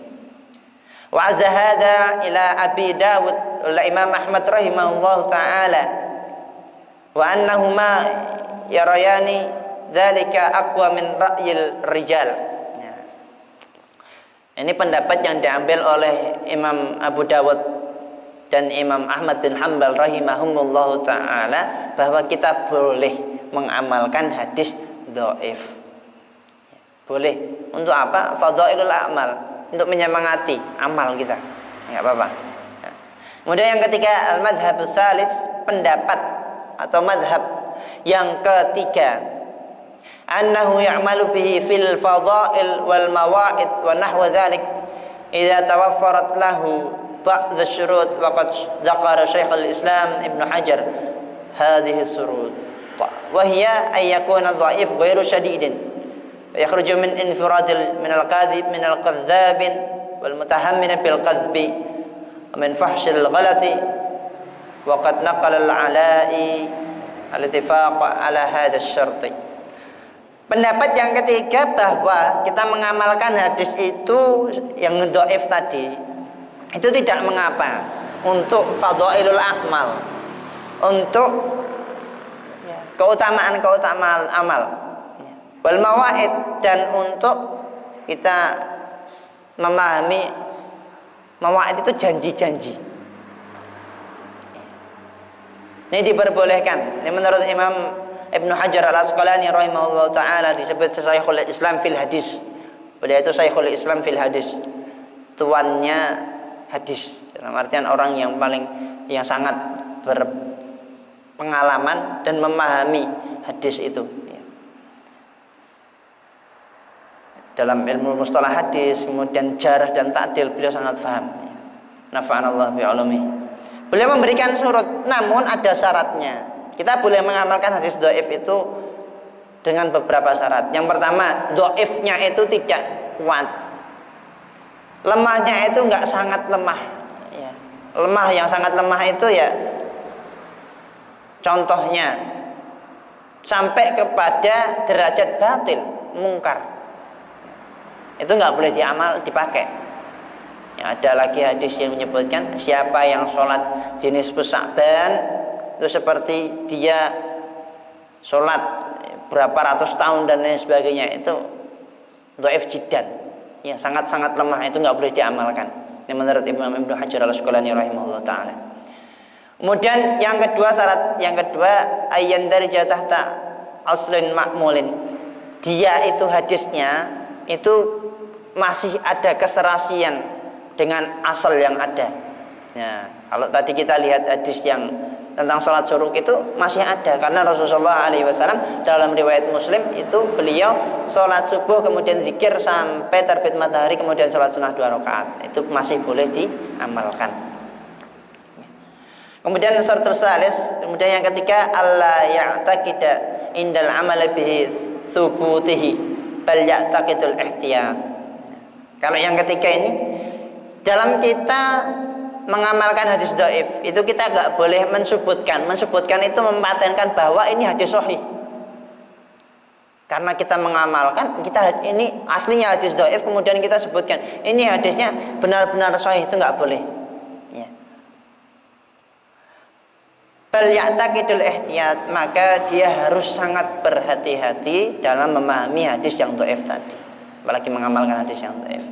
Wa azhada ila Abi Dawud wa Imam Ahmad rahimahullahu taala wa annahuma yarayani dzalika aqwa min ra'yil rijal. Ini pendapat yang diambil oleh Imam Abu Dawud dan Imam Ahmad bin Hanbal rahimahumullahu taala, bahwa kita boleh mengamalkan hadis dhaif. Boleh. Untuk apa? Fadhailul a'mal, untuk menyemangati amal kita, nggak apa-apa. Kemudian yang ketiga, al-madhhab tsalis, pendapat atau madhab yang ketiga, annahu ya'malu bihi fil fadha'il wal mawa'id wa nahwa dzalik idza tawaffarat lahu ba'd asy-syurut wa qad dzakara Syekhul Islam Ibnu Hajar hadhihi as-surut wa hiya ay yakuna dhaif ghairu syadidin yakhruju min infiradil min al-kadhib min al-kadhdhabin wal mutahammin bil kadhbi wa min fahshil ghalati wa qad naqala al-ala'i al-ittifaq ala hadha asy-syart. Pendapat yang ketiga, bahwa kita mengamalkan hadis itu yang dhaif tadi itu tidak mengapa, untuk fadhailul a'mal, untuk keutamaan-keutamaan amal, wal mawaid, dan untuk kita memahami mawaid itu janji-janji. Ini diperbolehkan. Ini menurut Imam Ibnu Hajar al-Asqalani rahimahullah ta'ala disebut Syekhul Islam fil hadis. Beliau itu Syekhul Islam fil hadis, tuannya hadis, dalam artian orang yang sangat berpengalaman dan memahami hadis itu. Dalam ilmu mustalah hadis, kemudian jarh dan ta'dil, beliau sangat paham. Nafa'anallah bi'ulumi. Beliau memberikan surut, namun ada syaratnya. Kita boleh mengamalkan hadis dhaif itu dengan beberapa syarat. Yang pertama, dhaifnya itu tidak kuat, lemahnya itu enggak sangat lemah. Lemah yang sangat lemah itu contohnya sampai kepada derajat batil, mungkar, itu enggak boleh dipakai. Ada lagi hadis yang menyebutkan siapa yang sholat di nisfu Sya'ban itu seperti dia sholat berapa ratus tahun dan lain sebagainya. Itu dhaif jiddan, ya sangat-sangat lemah, itu nggak boleh diamalkan. Ini menurut Imam Ibnu Hajar al-Asqalani rahimahullah taala. Kemudian yang kedua, syarat yang kedua, ayyan dari tahta aslin ma'mulin. Dia itu hadisnya itu masih ada keserasian dengan asal yang ada. Ya, kalau tadi kita lihat hadis yang tentang sholat syuruk itu masih ada, karena Rasulullah SAW dalam riwayat Muslim itu beliau sholat subuh kemudian zikir sampai terbit matahari kemudian sholat sunnah 2 rakaat, itu masih boleh diamalkan. Kemudian syarat tersalis, kemudian yang ketiga, alla ya'taqida indal amal bihi thubutihi bal ya'taqidul ihtiyat. Kalau yang ketiga ini, dalam kita mengamalkan hadis dhaif itu kita nggak boleh mensebutkan itu mempatenkan bahwa ini hadis sahih. Karena kita mengamalkan, kita ini aslinya hadis dhaif kemudian kita sebutkan ini hadisnya benar-benar sahih, itu nggak boleh. Ya. Bal ya'taqidul ihtiyat, maka dia harus sangat berhati-hati dalam memahami hadis yang dhaif tadi, apalagi mengamalkan hadis yang dhaif.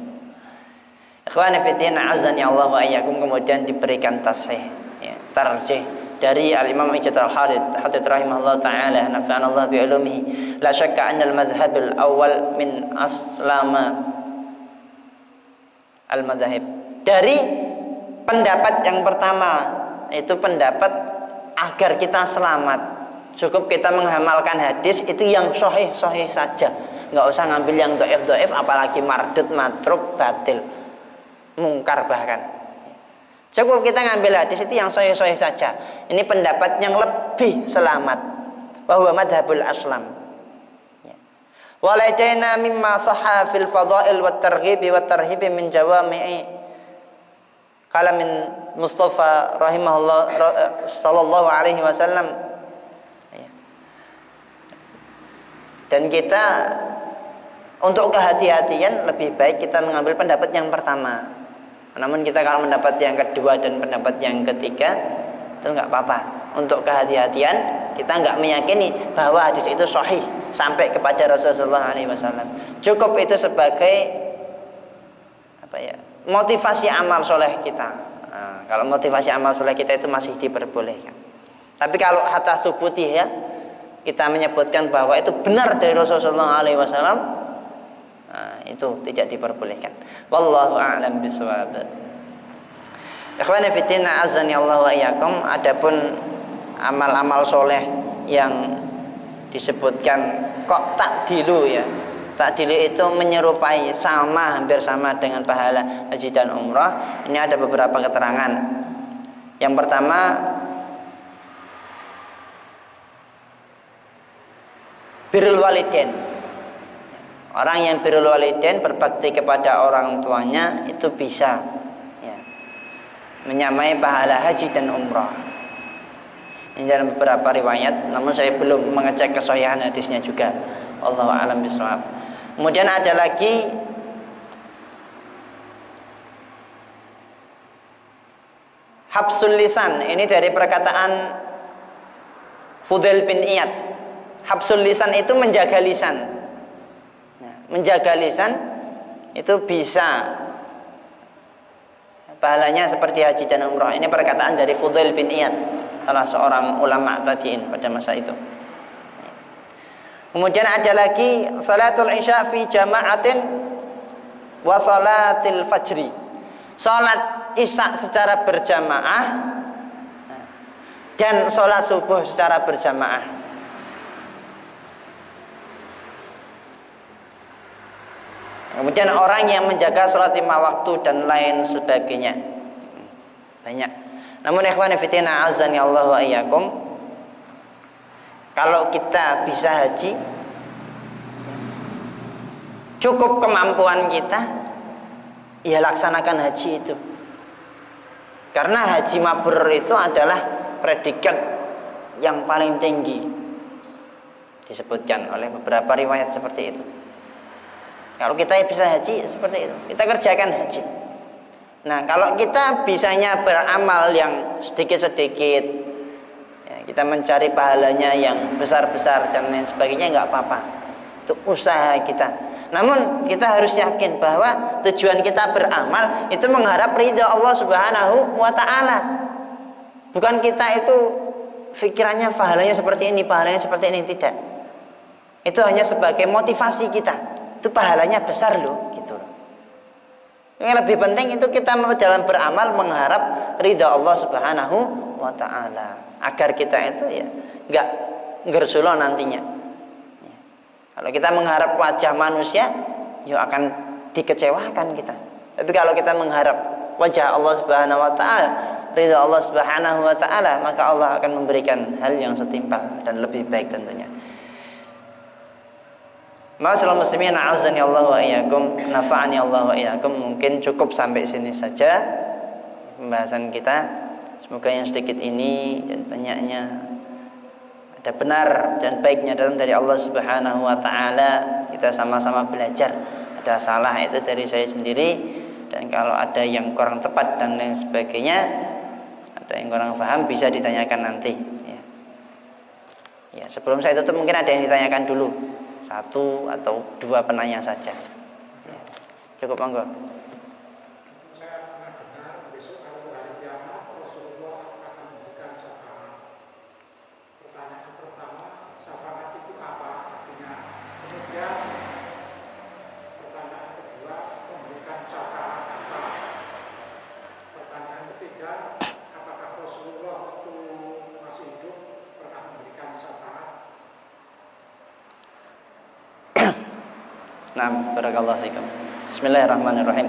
Ikhwani fillah, azani Allah wa iyyakum, kemudian diberikan tasih, ya, tarjih dari al-Imam Ijad al-Hadid rahimahullah taala, nafa'ana Allah bi ulumihi. La syakka anna al-madhhab al-awwal min aslama al-madhahib. Dari pendapat yang pertama, itu pendapat agar kita selamat, cukup kita mengamalkan hadis itu yang sahih-sahih saja, nggak usah ngambil yang dhaif-dhaif, apalagi mardud, matruk, batil, mungkar bahkan. Cukup kita ngambil hadis itu yang sahih-sahih saja. Ini pendapat yang lebih selamat. Wa huwa madhabul aslam. Waladaina mimma sahha fil fadail wat targhib wat tarhib min jawami'i kalamin Mustafa rahimahullah sallallahu alaihi wasallam. Dan kita untuk kehati-hatian lebih baik kita mengambil pendapat yang pertama. Namun kita kalau mendapat yang kedua dan pendapat yang ketiga itu nggak apa-apa. Untuk kehati-hatian kita nggak meyakini bahwa hadis itu sahih sampai kepada Rasulullah SAW. Cukup itu sebagai apa ya, motivasi amal soleh kita. Nah, kalau motivasi amal soleh kita itu masih diperbolehkan. Tapi kalau hatta subuti ya, kita menyebutkan bahwa itu benar dari Rasulullah SAW, itu tidak diperbolehkan. Wallahu a'lam bishawab. Ikhwani fillah, azani Allah wa iyyakum. Adapun amal-amal soleh yang disebutkan kok takdilu ya. Takdilu itu menyerupai, sama, hampir sama dengan pahala haji dan umrah. Ini ada beberapa keterangan. Yang pertama, birrul walidain. Orang yang birrul walidain, berbakti kepada orang tuanya, itu bisa ya, menyamai pahala haji dan umrah. Ini dalam beberapa riwayat, namun saya belum mengecek kesahihan hadisnya juga. Wallahu a'lam bishawab. Kemudian ada lagi habsul lisan. Ini dari perkataan Fudail bin Iyad. Habsul lisan itu menjaga lisan. Menjaga lisan itu bisa pahalanya seperti haji dan umrah. Ini perkataan dari Fudail bin Iyad, salah seorang ulama tabi'in pada masa itu. Kemudian ada lagi salatul isya fi jama'atin wa salatil fajri. Salat isya secara berjamaah dan salat subuh secara berjamaah. Kemudian orang yang menjaga sholat 5 waktu dan lain sebagainya banyak. Namun ikhwan fillah, azani Allah wa iyyakum, kalau kita bisa haji, cukup kemampuan kita, ya laksanakan haji itu. Karena haji mabrur itu adalah predikat yang paling tinggi, disebutkan oleh beberapa riwayat seperti itu. Kalau kita bisa haji seperti itu, kita kerjakan haji. Nah, kalau kita bisanya beramal yang sedikit-sedikit, ya, kita mencari pahalanya yang besar-besar dan lain sebagainya, nggak apa-apa. Itu usaha kita. Namun kita harus yakin bahwa tujuan kita beramal itu mengharap ridha Allah Subhanahu wa Ta'ala. Bukan kita itu pikirannya pahalanya seperti ini, pahalanya seperti ini, tidak. Itu hanya sebagai motivasi kita. Itu pahalanya besar loh, gitu. Yang lebih penting itu kita dalam beramal mengharap ridha Allah Subhanahu wa Ta'ala, agar kita itu ya enggak ngersulo nantinya. Ya. Kalau kita mengharap wajah manusia, ya akan dikecewakan kita. Tapi kalau kita mengharap wajah Allah Subhanahu wa Ta'ala, ridha Allah Subhanahu wa Ta'ala, maka Allah akan memberikan hal yang setimpal dan lebih baik tentunya. Ma'asyiral muslimin, a'azzani Allah wa iyyakum, nafa'ani Allah wa iyyakum. Mungkin cukup sampai sini saja pembahasan kita. Semoga yang sedikit ini dan banyaknya ada benar dan baiknya datang dari Allah Subhanahu wa Ta'ala. Kita sama-sama belajar. Ada salah itu dari saya sendiri, dan kalau ada yang kurang tepat dan lain sebagainya, ada yang kurang paham, bisa ditanyakan nanti ya. Ya, sebelum saya tutup mungkin ada yang ditanyakan dulu. Satu atau dua penanya saja. Ya. Cukup, monggo. Saya pernah dengar besok kalau hari kiamat Rasulullah akan memberikan syafaat. Pertanyaan pertama, syafaat itu apa artinya? Kemudian pertanyaan kedua, memberikan syafaat apa? Pertanyaan ketiga, apakah Rasulullah waktu masih hidup pernah memberikan syafaat? Nah, barakallahu fikum. Bismillahirrahmanirrahim.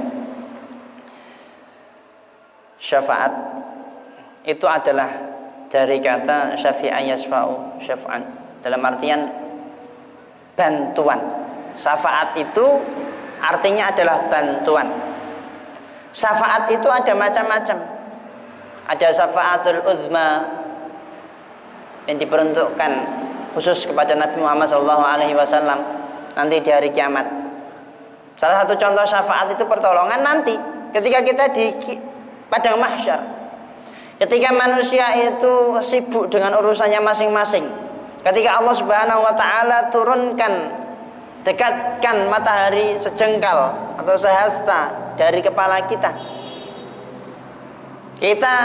Syafaat itu adalah dari kata syafi'an yasfa'u syaf'an, dalam artian bantuan. Syafaat itu artinya adalah bantuan. Syafaat itu ada macam-macam. Ada syafaatul uzma yang diperuntukkan khusus kepada Nabi Muhammad SAW nanti di hari kiamat. Salah satu contoh syafaat itu pertolongan nanti ketika kita di padang mahsyar. Ketika manusia itu sibuk dengan urusannya masing-masing. Ketika Allah Subhanahu wa Ta'ala turunkan, dekatkan matahari sejengkal atau sehasta dari kepala kita. Kita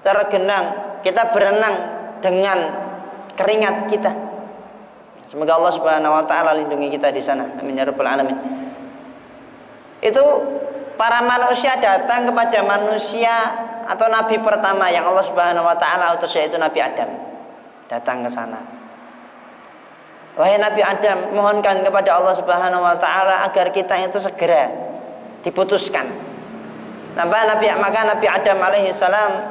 tergenang, kita berenang dengan keringat kita. Semoga Allah Subhanahu wa Ta'ala lindungi kita di sana. Amin ya rabbal alamin. Itu para manusia datang kepada manusia atau nabi pertama yang Allah Subhanahu wa Ta'ala utus, yaitu Nabi Adam. Datang ke sana. Wahai Nabi Adam, mohonkan kepada Allah Subhanahu wa Ta'ala agar kita itu segera diputuskan. Maka Nabi Adam alaihi salam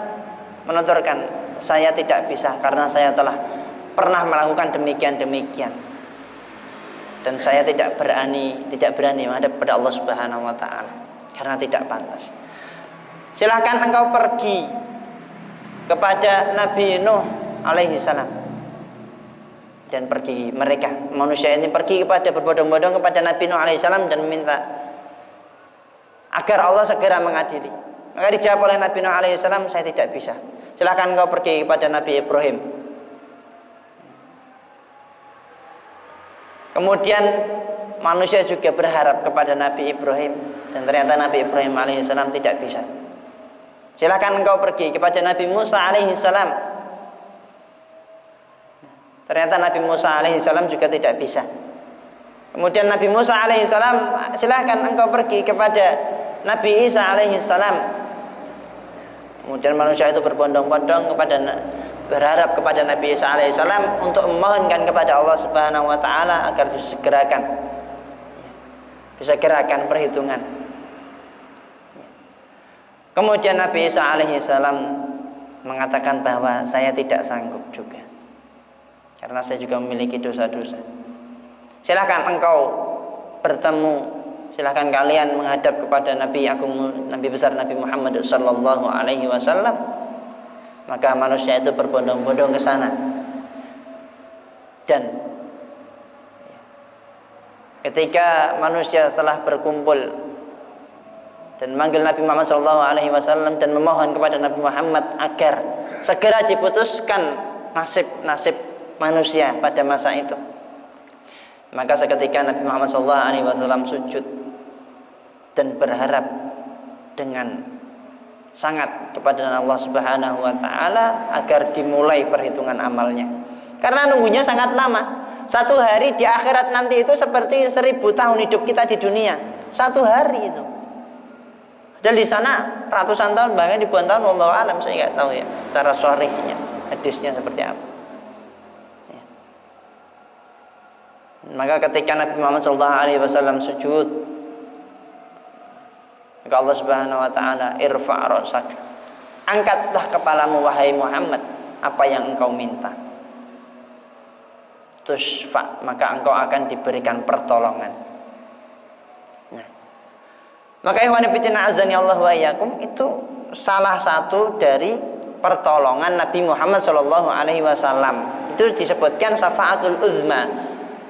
menuturkan, saya tidak bisa karena saya telah pernah melakukan demikian dan saya tidak berani menghadap kepada Allah Subhanahu wa Ta'ala karena tidak pantas. Silahkan engkau pergi kepada Nabi Nuh alaihi salam, dan pergi mereka manusia ini pergi kepada berbondong-bondong kepada Nabi Nuh alaihi salam dan meminta agar Allah segera mengadili. Maka dijawab oleh Nabi Nuh alaihi salam, saya tidak bisa. Silahkan engkau pergi kepada Nabi Ibrahim. Kemudian manusia juga berharap kepada Nabi Ibrahim, dan ternyata Nabi Ibrahim alaihissalam tidak bisa. Silakan engkau pergi kepada Nabi Musa alaihissalam. Ternyata Nabi Musa alaihissalam juga tidak bisa. Kemudian Nabi Musa alaihissalam, silakan engkau pergi kepada Nabi Isa alaihissalam. Kemudian manusia itu berbondong-bondong berharap kepada Nabi Isa alaihissalam untuk memohonkan kepada Allah Subhanahu wa Ta'ala agar disegerakan perhitungan. Kemudian Nabi Isa alaihissalam mengatakan bahwa saya tidak sanggup juga karena saya juga memiliki dosa-dosa. Silakan engkau bertemu, silakan kalian menghadap kepada Nabi Agung, Nabi besar Nabi Muhammad sallallahu alaihi wasallam. Maka manusia itu berbondong-bondong ke sana. Dan ketika manusia telah berkumpul dan manggil Nabi Muhammad SAW dan memohon kepada Nabi Muhammad agar segera diputuskan nasib manusia pada masa itu, maka seketika Nabi Muhammad SAW sujud dan berharap dengan sangat kepada Allah Subhanahu wa taala agar dimulai perhitungan amalnya. Karena nunggunya sangat lama. Satu hari di akhirat nanti itu seperti 1000 tahun hidup kita di dunia. Satu hari itu. Dan di sana ratusan tahun, bahkan ribuan tahun, wallahu alam, saya nggak tahu ya cara sharihnya, hadisnya seperti apa. Ya. Maka ketika Nabi Muhammad SAW sujud, maka Allah Subhanahu wa taala, irfa' ra'sak, angkatlah kepalamu wahai Muhammad, apa yang engkau minta, tusfa, maka engkau akan diberikan pertolongan. Maka ikhwan fillah azani Allah wa iyyakum, itu salah satu dari pertolongan Nabi Muhammad sallallahu alaihi wasallam. Itu disebutkan syafaatul uzma.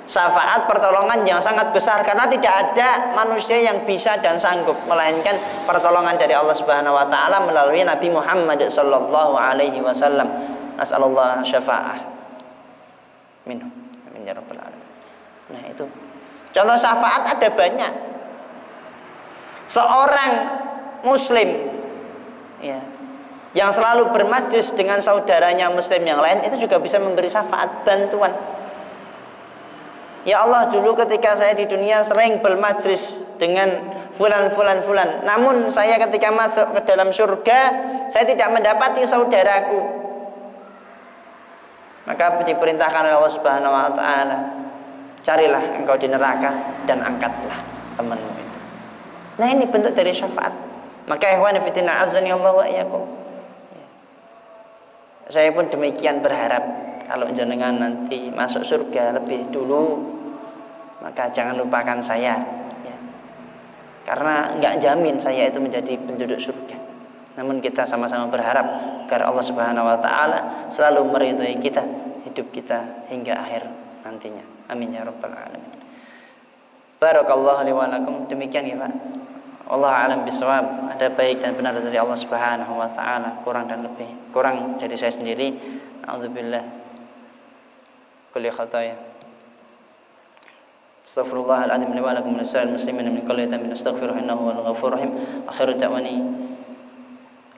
Syafaat pertolongan yang sangat besar, karena tidak ada manusia yang bisa dan sanggup melainkan pertolongan dari Allah Subhanahu wa taala melalui Nabi Muhammad sallallahu alaihi wasallam. Nas'alullah syafaa'ah minhu. Amin ya rabbal alamin. Nah, itu. Contoh syafaat ada banyak. Seorang muslim ya, yang selalu bermajlis dengan saudaranya muslim yang lain, itu juga bisa memberi syafaat, bantuan. Ya Allah, dulu ketika saya di dunia sering bermajlis dengan fulan, namun saya ketika masuk ke dalam surga, saya tidak mendapati saudaraku. Maka diperintahkan oleh Allah Subhanahu wa taala, carilah engkau di neraka dan angkatlah temanmu itu. Nah, ini bentuk dari syafaat. Maka ikhwan fillah azani Allah wa iyyakum, saya pun demikian berharap kalau jenengan nanti masuk surga lebih dulu, maka jangan lupakan saya ya. Karena enggak jamin saya itu menjadi penduduk surga. Namun kita sama-sama berharap agar Allah Subhanahu wa taala selalu meridhai kita, hidup kita hingga akhir nantinya. Amin ya rabbal alamin. Barakallahu li wa lakum. Demikian ya Pak. Allah alam bisawab. Ada baik dan benar dari Allah Subhanahu wa taala, kurang dan lebih kurang dari saya sendiri. A'udzubillah kulli khataya. Astaghfirullahaladzim li wa lakum min sa'il muslimin min kulli dhanbin astaghfiruh innahu huwal ghafurur rahim. Akhiru da'wani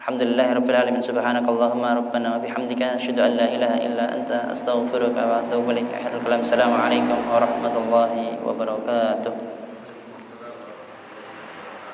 alhamdulillahi rabbil alamin. Subhanakallahumma rabbana wa bihamdika asyhadu an la ilaha illa anta astaghfiruka wa atubu ilaik. Akhirul kalam. Assalamualaikum warahmatullahi wabarakatuh.